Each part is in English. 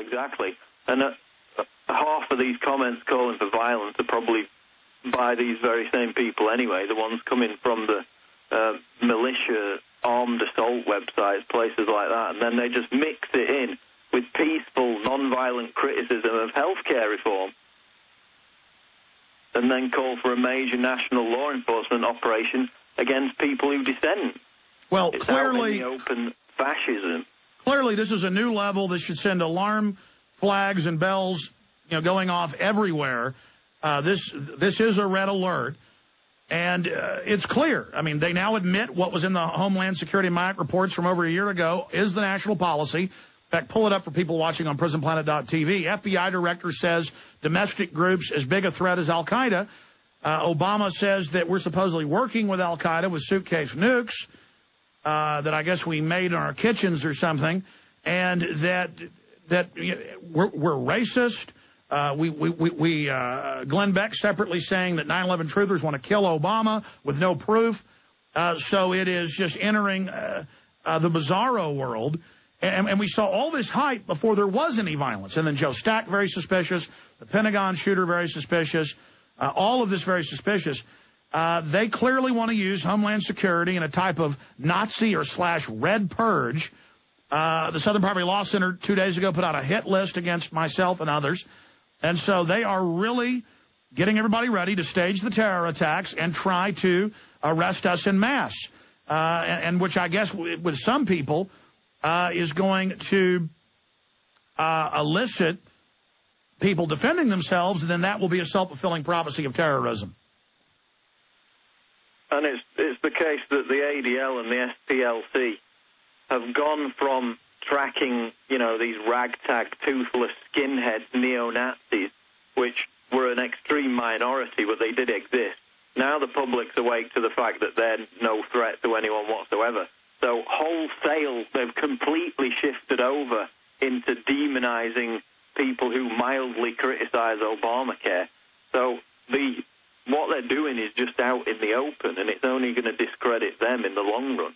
exactly. And half of these comments calling for violence are probably by these very same people anyway, the ones coming from the militia armed assault websites, places like that, and then they just mix it in with peaceful, non-violent criticism of healthcare reform, and then call for a major national law enforcement operation against people who dissent. Well, it's clearly, out in the open fascism. Clearly, this is a new level that should send alarm flags and bells, going off everywhere. This is a red alert, and it's clear. I mean, they now admit what was in the Homeland Security MIAC reports from over a year ago is the national policy. In fact, pull it up for people watching on PrisonPlanet.tv. FBI director says domestic groups as big a threat as Al-Qaeda. Obama says that we're supposedly working with Al-Qaeda with suitcase nukes that I guess we made in our kitchens or something, and that we're racist. Glenn Beck separately saying that 9/11 truthers want to kill Obama with no proof. So it is just entering the bizarro world. And we saw all this hype before there was any violence. And then Joe Stack, very suspicious. The Pentagon shooter, very suspicious. All of this very suspicious. They clearly want to use Homeland Security in a type of Nazi or / red purge. The Southern Poverty Law Center 2 days ago put out a hit list against myself and others. And so they are really getting everybody ready to stage the terror attacks and try to arrest us en masse. And which I guess with some people is going to elicit people defending themselves, and then that will be a self-fulfilling prophecy of terrorism. And it's the case that the ADL and the SPLC have gone from tracking, these ragtag, toothless skinheads, neo-Nazis, which were an extreme minority, but they did exist. Now the public's awake to the fact that they're no threat to anyone whatsoever. So wholesale, they've completely shifted over into demonizing people who mildly criticize Obamacare. So what they're doing is just out in the open, and it's only going to discredit them in the long run.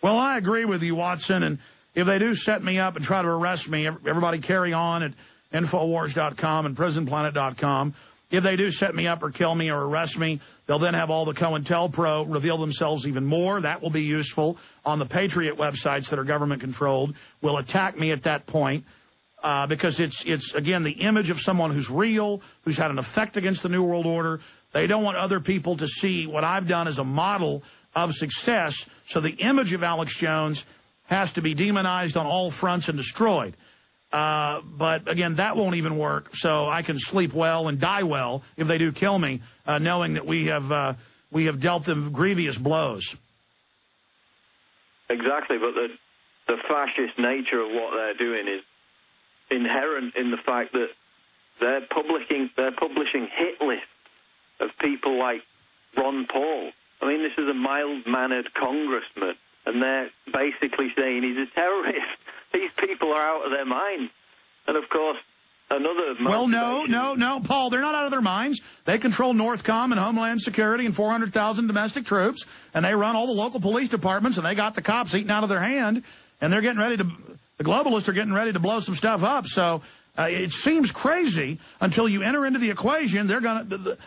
Well, I agree with you, Watson, and if they do set me up and try to arrest me, everybody carry on at Infowars.com and PrisonPlanet.com. If they do set me up or kill me or arrest me, they'll then have all the COINTELPRO reveal themselves even more. That will be useful on the Patriot websites that are government-controlled. Will attack me at that point because it's, again, the image of someone who's real, who's had an effect against the New World Order. They don't want other people to see what I've done as a model of success, so the image of Alex Jones has to be demonized on all fronts and destroyed. But, again, that won't even work, so I can sleep well and die well if they do kill me, knowing that we have dealt them grievous blows. Exactly, but the fascist nature of what they're doing is inherent in the fact that they're publishing hit lists of people like Ron Paul. I mean, this is a mild-mannered congressman, and they're basically saying he's a terrorist. These people are out of their minds. And, of course, another... Well, no, Paul, they're not out of their minds. They control Northcom and Homeland Security and 400,000 domestic troops, and they run all the local police departments, and they got the cops eating out of their hand, and they're getting ready to... The globalists are getting ready to blow some stuff up, so it seems crazy until you enter into the equation. They're going to...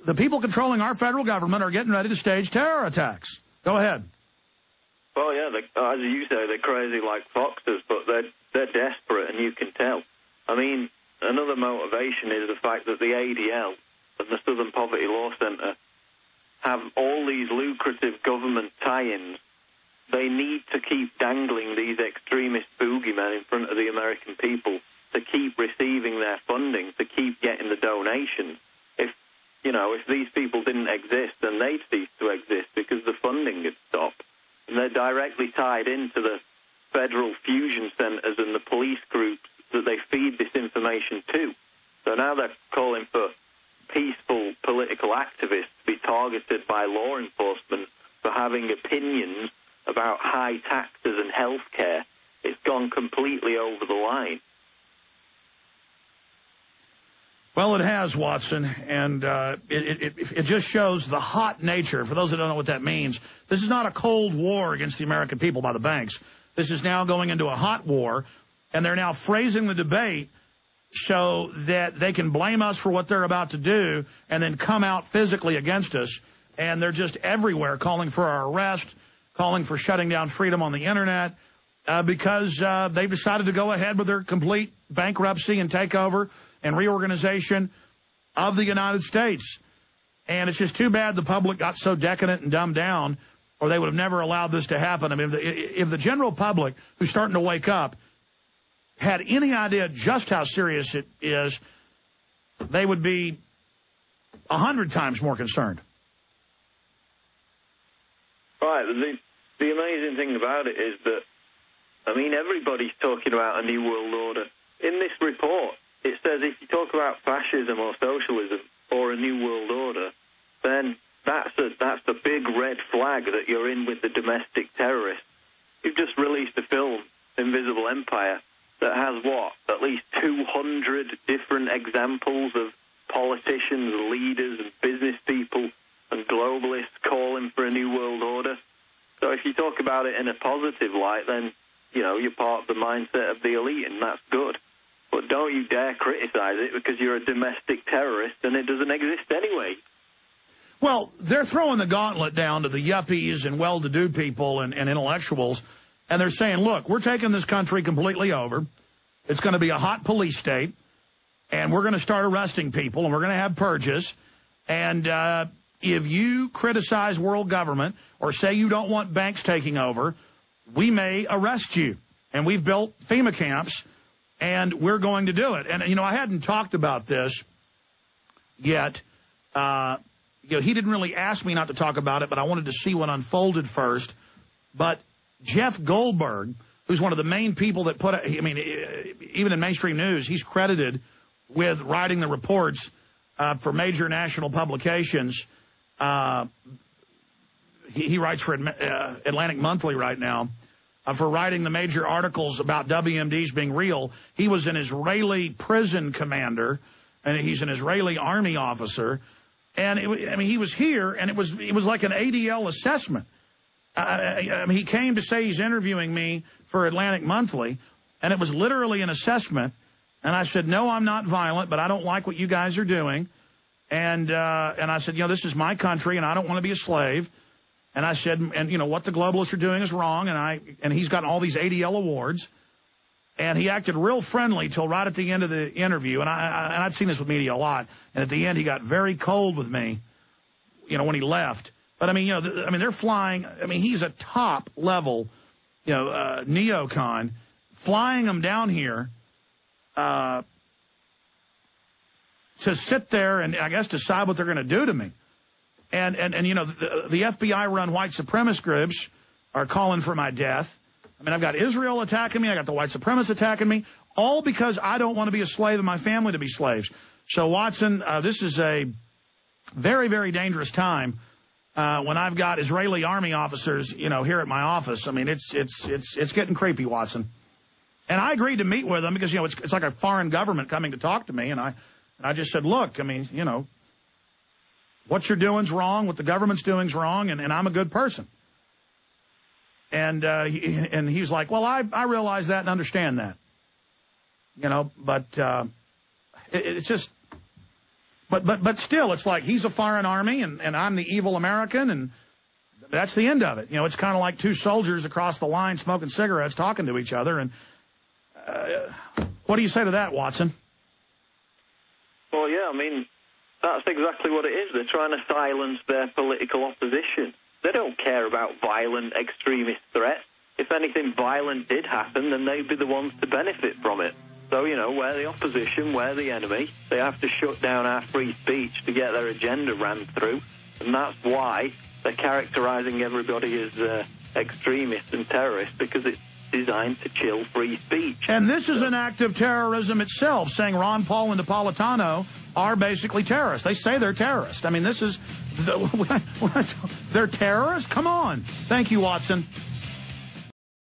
The people controlling our federal government are getting ready to stage terror attacks. Go ahead. Well, yeah, as you say, they're crazy like foxes, but they're desperate, and you can tell. I mean, another motivation is the fact that the ADL and the Southern Poverty Law Center have all these lucrative government tie-ins. They need to keep dangling these extremist boogeymen in front of the American people to keep receiving their funding, to keep getting the donations. If these people didn't exist, then they'd cease to exist because the funding had stopped. And they're directly tied into the federal fusion centers and the police groups that they feed this information to. So now they're calling for peaceful political activists to be targeted by law enforcement for having opinions about high taxes and health care. It's gone completely over the line. Well, it has, Watson, and it just shows the hot nature. For those that don't know what that means, this is not a cold war against the American people by the banks. This is now going into a hot war, and they're now phrasing the debate so that they can blame us for what they're about to do and then come out physically against us. And they're just everywhere calling for our arrest, calling for shutting down freedom on the Internet, because they've decided to go ahead with their complete bankruptcy and takeover and reorganization of the United States. And it's just too bad the public got so decadent and dumbed down, or they would have never allowed this to happen. I mean, if the general public, who's starting to wake up, had any idea just how serious it is, they would be 100 times more concerned. Right. The amazing thing about it is that, I mean, everybody's talking about a new world order. In this report, it says if you talk about fascism or socialism or a new world order, then that's a big red flag that you're in with the domestic terrorists. You've just released a film, Invisible Empire, that has, at least 200 different examples of politicians, leaders, and business people and globalists calling for a new world order. So if you talk about it in a positive light, then, you know, you're part of the mindset of the elite, and that's good. But don't you dare criticize it because you're a domestic terrorist and it doesn't exist anyway. Well, they're throwing the gauntlet down to the yuppies and well-to-do people and intellectuals, and they're saying, look, we're taking this country completely over. It's going to be a hot police state, and we're going to start arresting people, and we're going to have purges. And if you criticize world government or say you don't want banks taking over, we may arrest you. And we've built FEMA camps, and we're going to do it. And, you know, I hadn't talked about this yet. You know, he didn't really ask me not to talk about it, but I wanted to see what unfolded first. But Jeff Goldberg, who's one of the main people that put, I mean, even in mainstream news, he's credited with writing the reports for major national publications. He writes for Atlantic Monthly right now, for writing the major articles about WMDs being real. He was an Israeli prison commander, and he's an Israeli army officer. And, I mean, he was here, and it was like an ADL assessment. I mean, he came to say he's interviewing me for Atlantic Monthly, and it was literally an assessment. And I said, no, I'm not violent, but I don't like what you guys are doing. And I said, you know, this is my country, and I don't want to be a slave. And I said, and, you know, what the globalists are doing is wrong, and he's gotten all these ADL awards. And he acted real friendly till right at the end of the interview. And I'd seen this with media a lot. And at the end, he got very cold with me, you know, when he left. But, I mean, you know, they're flying. I mean, he's a top-level, you know, neocon, flying them down here to sit there and, I guess, decide what they're going to do to me. And you know, the FBI-run white supremacist groups are calling for my death. I mean, I've got Israel attacking me. I got the white supremacists attacking me, all because I don't want to be a slave and my family to be slaves. So, Watson, this is a very, very dangerous time when I've got Israeli army officers, you know, here at my office. I mean, it's getting creepy, Watson. And I agreed to meet with them because, you know, it's like a foreign government coming to talk to me. And I just said, look, I mean, you know, what you're doing's wrong. What the government's doing's wrong. And I'm a good person. And he was like, well, I realize that and understand that, you know, but it's just, but still, it's like he's a foreign army and I'm the evil American, and that's the end of it. You know, it's kind of like two soldiers across the line smoking cigarettes, talking to each other. And what do you say to that, Watson? Well, yeah, I mean, that's exactly what it is. They're trying to silence their political opposition. They don't care about violent extremist threats. If anything violent did happen, then they'd be the ones to benefit from it. So, you know, we're the opposition, we're the enemy. They have to shut down our free speech to get their agenda ran through. And that's why they're characterizing everybody as extremists and terrorists, because it's designed to chill free speech. And this is an act of terrorism itself, saying Ron Paul and Napolitano are basically terrorists. They say they're terrorists. I mean, this is... They're terrorists? Come on. Thank you, Watson.